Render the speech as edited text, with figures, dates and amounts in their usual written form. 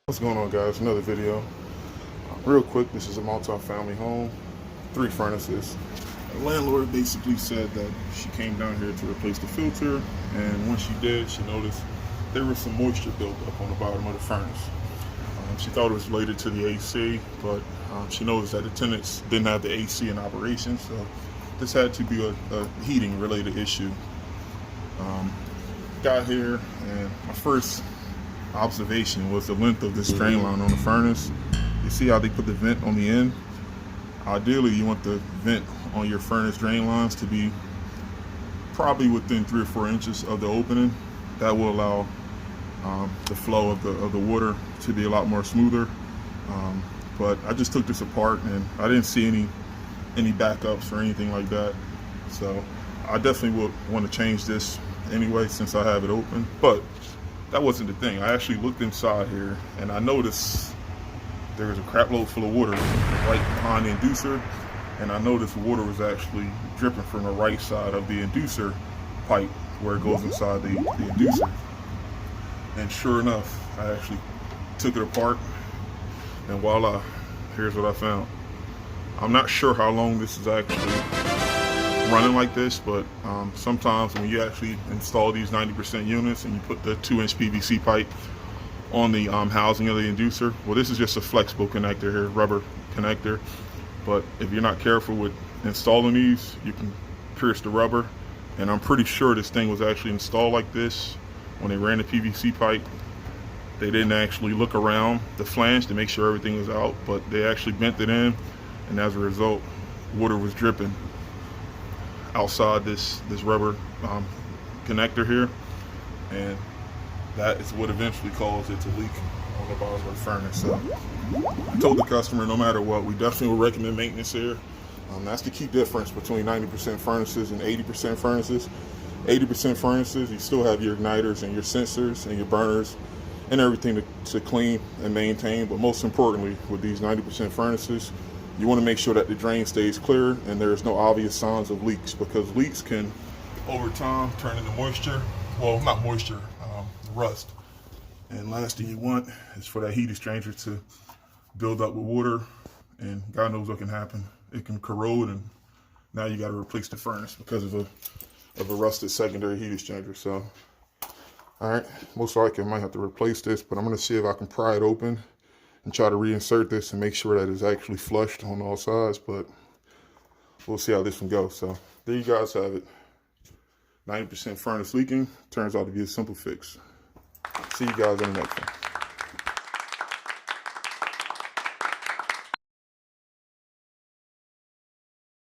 What's going on, guys? Another video. Real quick, this is a multi-family home, 3 furnaces. The landlord basically said that she came down here to replace the filter, and when she did, she noticed there was some moisture built up on the bottom of the furnace. She thought it was related to the AC, but she noticed that the tenants didn't have the AC in operation, so this had to be a heating-related issue. Got here, and my first observation was the length of this drain line on the furnace. You see how they put the vent on the end? Ideally, you want the vent on your furnace drain lines to be probably within 3 or 4 inches of the opening. That will allow the flow of the water to be a lot more smoother. But I just took this apart and I didn't see any backups or anything like that. So I definitely would want to change this anyway since I have it open. But that wasn't the thing. I actually looked inside here and I noticed there was a crap load full of water right behind the inducer, and I noticed water was actually dripping from the right side of the inducer pipe where it goes inside the inducer. And sure enough, I actually took it apart, and voila, here's what I found. I'm not sure how long this is actually running like this, but sometimes when you actually install these 90% units and you put the 2-inch PVC pipe on the housing of the inducer, well, this is just a flexible connector here, rubber connector. But if you're not careful with installing these, you can pierce the rubber. And I'm pretty sure this thing was actually installed like this when they ran the PVC pipe. They didn't actually look around the flange to make sure everything was out, but they actually bent it in, and as a result, water was dripping outside this rubber connector here, and that is what eventually caused it to leak on the bottom of the furnace. So I told the customer, no matter what, we definitely would recommend maintenance here. That's the key difference between 90% furnaces and 80% furnaces. 80% furnaces, you still have your igniters and your sensors and your burners and everything to clean and maintain, but most importantly, with these 90% furnaces, you want to make sure that the drain stays clear and there's no obvious signs of leaks, because leaks can, over time, turn into moisture. Well, not moisture, rust. And last thing you want is for that heat exchanger to build up with water, and God knows what can happen. It can corrode, and now you got to replace the furnace because of a rusted secondary heat exchanger. So, all right, most likely I might have to replace this, but I'm going to see if I can pry it open and try to reinsert this and make sure that it's actually flushed on all sides, but we'll see how this one goes. So there you guys have it. 90% furnace leaking turns out to be a simple fix. See you guys in the next one.